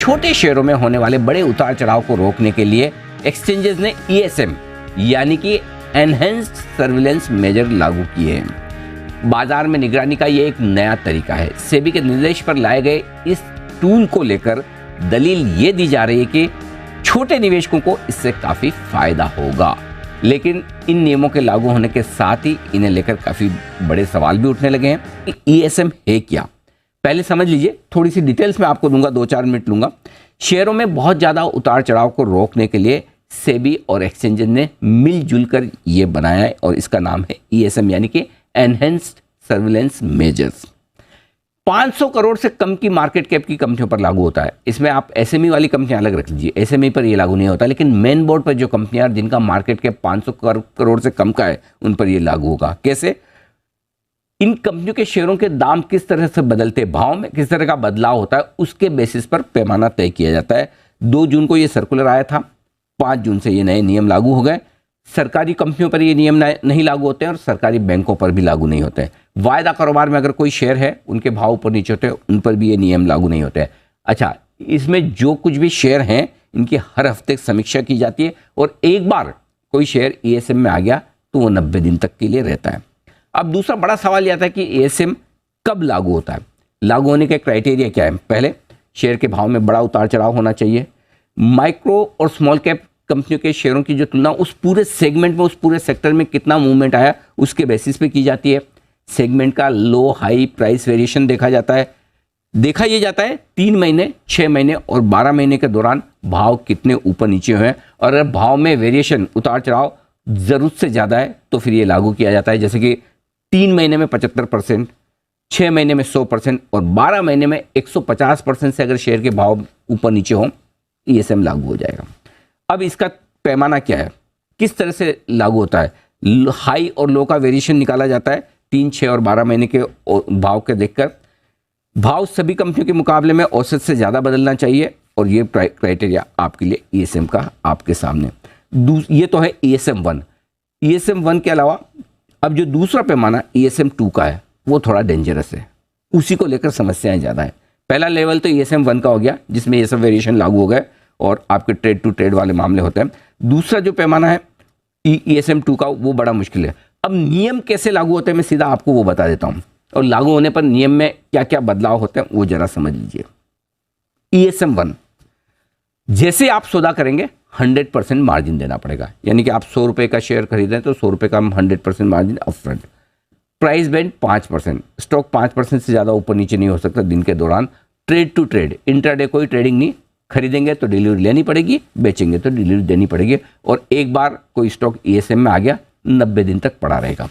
छोटे शेयरों में होने वाले बड़े उतार चढ़ाव को रोकने के लिए एक्सचेंजेस ने ESM यानी कि एनहेंस्ड सर्विलेंस मेजर लागू किए हैं। बाजार में निगरानी का ये एक नया तरीका है। सेबी के निर्देश पर लाए गए इस टूल को लेकर दलील ये दी जा रही है कि छोटे निवेशकों को इससे काफी फायदा होगा, लेकिन इन नियमों के लागू होने के साथ ही इन्हें लेकर काफी बड़े सवाल भी उठने लगे हैं। ESM है क्या, पहले समझ लीजिए। थोड़ी सी डिटेल्स में आपको दूंगा, 2-4 मिनट लूंगा। शेयरों में बहुत ज्यादा उतार चढ़ाव को रोकने के लिए सेबी और एक्सचेंज ने मिलजुल कर ये बनाया है और इसका नाम है ESM यानी कि एनहेंस्ड सर्विलेंस मेजर्स। 500 करोड़ से कम की मार्केट कैप की कंपनियों पर लागू होता है। इसमें आप SME वाली कंपनियां अलग रख लीजिए, SME पर ये लागू नहीं होता, लेकिन मेन बोर्ड पर जो कंपनियां जिनका मार्केट कैप 500 करोड़ से कम का है उन पर ये लागू होगा। कैसे? इन कंपनियों के शेयरों के दाम किस तरह से बदलते, भाव में किस तरह का बदलाव होता है, उसके बेसिस पर पैमाना तय किया जाता है। 2 जून को ये सर्कुलर आया था, 5 जून से ये नए नियम लागू हो गए। सरकारी कंपनियों पर ये नियम नहीं लागू होते हैं और सरकारी बैंकों पर भी लागू नहीं होते हैं। वायदा कारोबार में अगर कोई शेयर है, उनके भाव ऊपर नीचे होते हैं, उन पर भी ये नियम लागू नहीं होते हैं। अच्छा, इसमें जो कुछ भी शेयर हैं इनकी हर हफ्ते समीक्षा की जाती है और एक बार कोई शेयर ESM में आ गया तो वो 90 दिन तक के लिए रहता है। अब दूसरा बड़ा सवाल यह आता है कि ESM कब लागू होता है, लागू होने के क्राइटेरिया क्या है। पहले, शेयर के भाव में बड़ा उतार चढ़ाव होना चाहिए। माइक्रो और स्मॉल कैप कंपनियों के शेयरों की जो तुलना उस पूरे सेगमेंट में, उस पूरे सेक्टर में कितना मूवमेंट आया उसके बेसिस पे की जाती है। सेगमेंट का लो हाई प्राइस वेरिएशन देखा जाता है। देखा यह जाता है 3 महीने, 6 महीने और 12 महीने के दौरान भाव कितने ऊपर नीचे हुए हैं, और अगर भाव में वेरिएशन, उतार चढ़ाव जरूरत से ज़्यादा है तो फिर ये लागू किया जाता है। जैसे कि 3 महीने में 75%, 6 महीने में 100% और 12 महीने में 150% से अगर शेयर के भाव ऊपर नीचे हों, ESM लागू हो जाएगा। अब इसका पैमाना क्या है, किस तरह से लागू होता है? हाई और लो का वेरिएशन निकाला जाता है 3, 6 और 12 महीने के भाव के देखकर। भाव सभी कंपनियों के मुकाबले में औसत से ज़्यादा बदलना चाहिए और ये क्राइटेरिया आपके लिए ESM का आपके सामने। ये तो है ESM 1। ESM 1 के अलावा अब जो दूसरा पैमाना ESM 2 का है वो थोड़ा डेंजरस है, उसी को लेकर समस्याएं ज़्यादा है। पहला लेवल तो ESM 1 का हो गया जिसमें ये सब वेरिएशन लागू हो गए और आपके ट्रेड टू ट्रेड वाले मामले होते हैं। दूसरा जो पैमाना है ESM 2 का, वो बड़ा मुश्किल है। अब नियम कैसे लागू होते हैं मैं सीधा आपको वो बता देता हूं, और लागू होने पर नियम में क्या क्या बदलाव होते हैं वो जरा समझ लीजिए। ESM 1, जैसे आप सौदा करेंगे 100% मार्जिन देना पड़ेगा, यानी कि आप 100 रुपये का शेयर खरीदें तो 100 रुपये का 100% margin upfront. Price band 5%, stock 5% से ज़्यादा ऊपर नीचे नहीं हो सकता दिन के दौरान। ट्रेड टू ट्रेड, इंट्राडे कोई ट्रेडिंग नहीं, खरीदेंगे तो डिलीवरी लेनी पड़ेगी, बेचेंगे तो डिलीवरी देनी पड़ेगी, और एक बार कोई स्टॉक ESM में आ गया 90 दिन तक पड़ा रहेगा।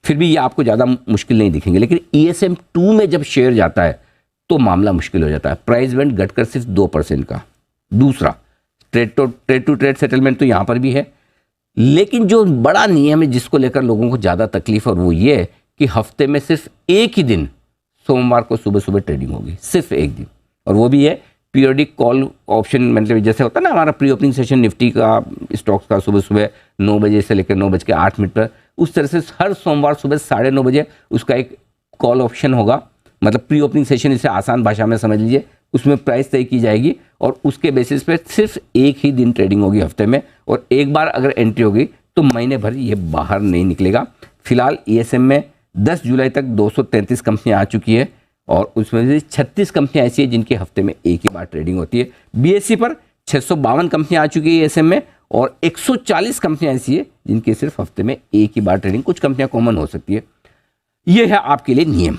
फिर भी ये आपको ज़्यादा मुश्किल नहीं दिखेंगे, लेकिन ESM 2 में जब शेयर जाता है तो मामला मुश्किल हो जाता है। प्राइस बैंड घटकर सिर्फ 2% का। दूसरा, ट्रेड टू ट्रेड सेटलमेंट तो यहाँ पर भी है, लेकिन जो बड़ा नियम है जिसको लेकर लोगों को ज़्यादा तकलीफ और वो ये है कि हफ्ते में सिर्फ एक ही दिन, सोमवार को सुबह सुबह ट्रेडिंग होगी, सिर्फ एक दिन, और वो भी है पीरियडिक कॉल ऑप्शन। मतलब जैसे होता है ना हमारा प्री ओपनिंग सेशन निफ्टी का, स्टॉक्स का, सुबह सुबह 9 बजे से लेकर 9:08 पर, उस तरह से हर सोमवार सुबह 9:30 बजे उसका एक कॉल ऑप्शन होगा। मतलब प्री ओपनिंग सेशन, इसे आसान भाषा में समझ लीजिए, उसमें प्राइस तय की जाएगी और उसके बेसिस पे सिर्फ एक ही दिन ट्रेडिंग होगी हफ्ते में, और एक बार अगर एंट्री होगी तो महीने भर ये बाहर नहीं निकलेगा। फिलहाल ESM में 10 जुलाई तक 233 कंपनियां आ चुकी है और उसमें से 36 कंपनियां ऐसी है जिनके हफ्ते में एक ही बार ट्रेडिंग होती है। BSE पर 652 कंपनियां आ चुकी है ESM में, और 140 कंपनियां ऐसी है जिनकी सिर्फ हफ्ते में एक ही बार ट्रेडिंग, कुछ कंपनियां कॉमन हो सकती है। यह है आपके लिए नियम।